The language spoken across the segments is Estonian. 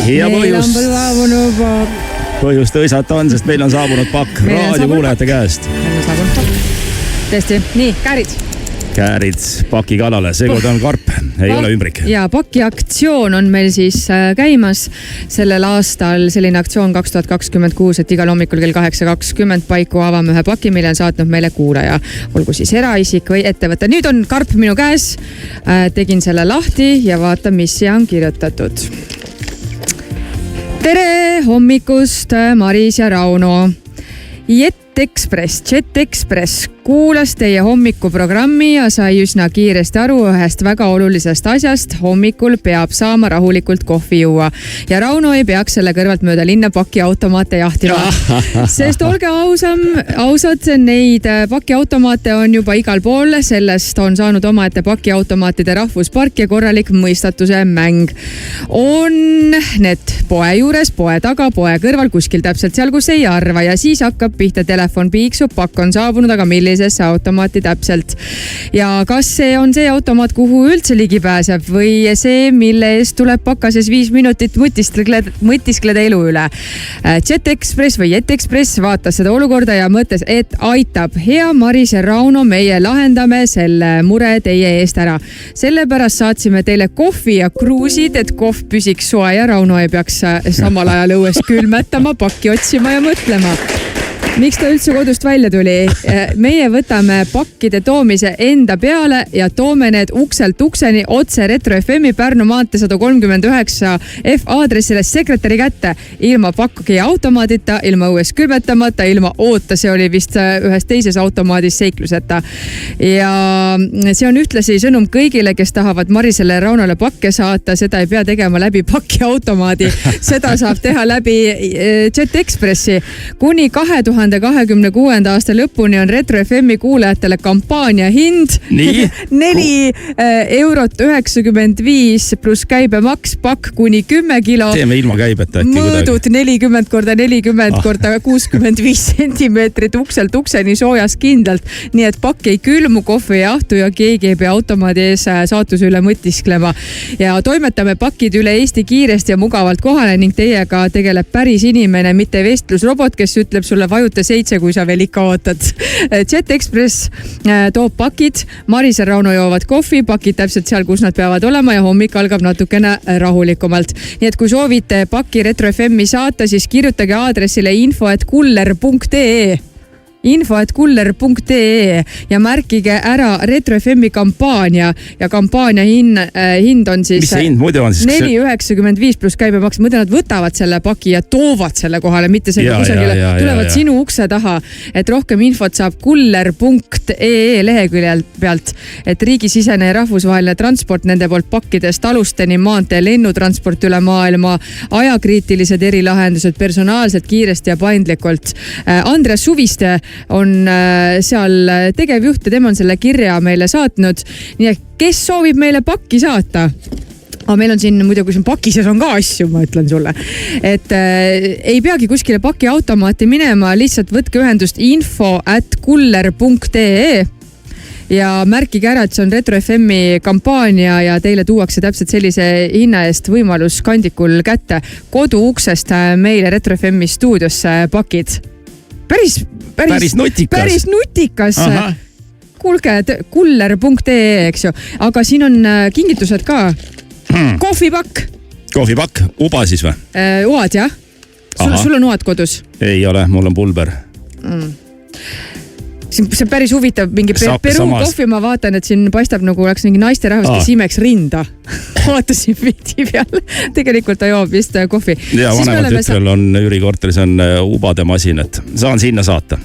ja põhjust õisata on, sest meil on saabunud pakk raadiokuulajate käest. Meil on saabunud pakk. Tõesti, nii, Käärid paki kalale, seekord on karp, ei ole ümbrik. Ja paki aktsioon on meil siis käimas sellel aastal, selline aktsioon 2026, et igal hommikul kell 8.20 paiku avame ühe paki, mille on saatnud meile kuulaja, olgu siis eraisik või ettevõte. Nüüd on karp minu käes, tegin selle lahti ja vaata, mis siia on kirjutatud. Tere hommikust, Maris ja Rauno. Jet Express kuulas teie hommikuprogrammi ja sai üsna kiiresti aru ühest väga olulisest asjast. Hommikul peab saama rahulikult kohvi juua ja Rauno ei peaks selle kõrvalt mööda linna pakiautomaate jahtima. Sest olge ausad, neid pakiautomaate on juba igal pool. Sellest on saanud omaette pakiautomaatide rahvuspark ja korralik mõistatuse mäng. On need poe juures, poe taga, poe kõrval, kuskil täpselt seal, kus ei arva ja siis hakkab pihta telefon piiksub, pakk on saabunud, aga millisesse automaati täpselt. Ja kas see on see automaat, kuhu üldse ligi pääseb või see, mille eest tuleb pakases 5 minutit mõtiskleda elu üle. Jet Express vaatas seda olukorda ja mõtles, et aitab. Hea Maris ja Rauno, meie lahendame selle mure teie eest ära. Sellepärast saatsime teile kohvi ja kruusid, et kohv püsiks soe ja Rauno ei peaks samal ajal õues külmetama, pakki otsima ja mõtlema. Miks ta üldse kodust välja tuli? Meie võtame pakkide toomise enda peale ja toome need ukselt ukseni otse Retro FM-i Pärnu maantee 139 F aadressile sekretäri kätte. Ilma pakki automaadita, ilma õues külmetamata, ilma oota, see oli vist ühes teises automaadis seikluseta. Ja see on ühtlasi sõnum kõigile, kes tahavad Marisele ja Raunole pakke saata. Seda ei pea tegema läbi pakki automaadi. Seda saab teha läbi Jet Expressi. Kuni 2026. aasta lõpuni on Retro FM-i kuulajatele kampaania hind 4,95 € pluss käibemaks, pakk kuni 10 kilo. Teeme ilma käibeta äkki mõõdud 40 × 40 × 65 sentimeetrit ukselt ukseni soojas kindlalt. Nii et pakk ei külmu, kohvi ei ahtu ja keegi ei pea automaadi ees saatuse üle mõtisklema. Ja toimetame pakid üle Eesti kiiresti ja mugavalt kohale ning teiega tegeleb päris inimene, mitte vestlusrobot, kes ütleb sulle vajuta 7, kui sa veel ikka ootad. Jet Express toob pakid, Maris ja Rauno joovad kohvi, pakid täpselt seal, kus nad peavad olema ja hommik algab natukene rahulikumalt. Nii et kui soovite pakki Retro FM-i saata, siis kirjutage aadressile info@kuller.ee ja märkige ära Retro FM-i kampaania ja kampaania hind on siis 4,95 pluss käibemaks. Mõtlen, nad võtavad selle paki ja toovad selle kohale, mitte selle kusagile, tulevad sinu ukse taha, et rohkem infot saab kuller.ee leheküljel pealt, et riigisisene ja rahvusvaheline transport nende poolt pakkidest alusteni, maantee, lennutransport üle maailma, ajakriitilised erilahendused personaalselt, kiiresti ja paindlikult. Andres Suviste on seal tegevjuht ja tema on selle kirja meile saatnud. Nii et kes soovib meile pakki saata? Aga meil on siin muidugi siin pakises on ka asju, ma ütlen sulle. Et ei peagi kuskile paki automaati minema, lihtsalt võtke ühendust info@kuller.ee ja märkige ära, et see on Retro FM-i kampaania ja teile tuuakse täpselt sellise hinna eest võimalus kandikul kätte. Kodu uksest meile Retro FM-i stuudiosse pakid. Päris nutikas. Kuulge, kuller.ee, eks ju. Aga siin on kingitused ka. Kohvipakk, uba siis või? Uad, jah. Sul on uad kodus? Ei ole, mul on pulber. See on päris huvitav, mingi Peru kohvi ma vaatan, et siin paistab nagu oleks mingi naisterahvas, kes imeks rinda. Vaatasin pildi peal. Tegelikult ta joob vist kohvi. Ja vanemal tütrel on Jüri korteris on ubade masin, et saan sinna saata.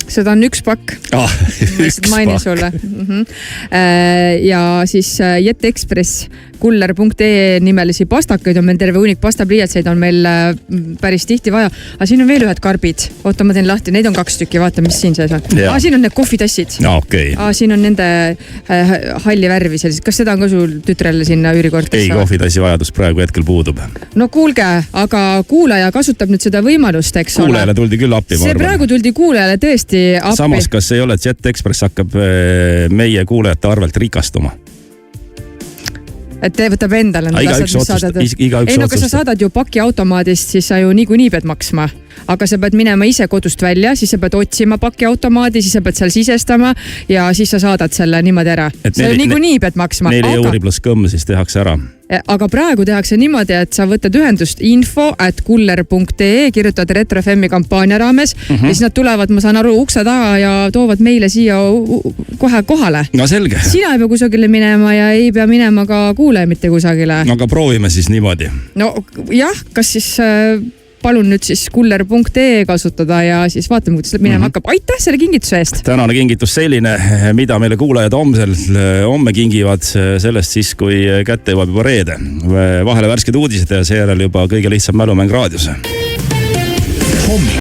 Seda on üks pakk. Mainin sulle. Ja siis Jet Express kuller.ee nimelisi pastakaid on meil terve hunnik, pastapliiatseid on meil päris tihti vaja. Aga siin on veel ühed karbid. Oota, ma teen lahti, neid on 2 tükki, vaata, mis siin sees on. Siin on need kohvitassid. Siin on nende halli värvi sellised. Kas seda on ka sul tütrele sinna üürikorterisse? Ei, kohvitassi vajadus praegu hetkel puudub. No kuulge, aga kuulaja kasutab nüüd seda võimalust, eks ole. Kuulajale tuldi küll appi, see praegu tuldi kuulajale tõesti appi. Samas, kas ei ole, et Jet Express hakkab meie kuulajate arvelt rikastuma? et võtab endale need igaüks asjad, mis saadad. igaüks ei no kui sa saadad ju pakiautomaadist, siis sa ju niikuinii pead maksma. Aga sa pead minema ise kodust välja, siis sa pead otsima pakiautomaadi, siis sa pead seal sisestama ja siis sa saadad selle niimoodi ära. Sa ju niikuinii pead maksma. 4 euri pluss kõmm siis tehakse ära. Aga praegu tehakse niimoodi, et sa võtad ühendust info@kuller.ee, kirjutad Retro FM-i kampaania raames ja siis nad tulevad, ma saan aru, ukse taga ja toovad meile siia kohe kohale. No selge. Sina ei pea kusagile minema ja ei pea minema ka kuulaja mitte kusagile. No aga proovime siis niimoodi. No jah, kas siis palun nüüd siis kuller.ee kasutada ja siis vaatame, kuidas minema hakkab. Aitäh selle kingituse eest! Tänane kingitus selline, mida meile kuulajad homme kingivad sellest siis, kui kätte jõuab juba reede. Vahele värsked uudised ja seejärel juba kõige lihtsam mälumäng raadios.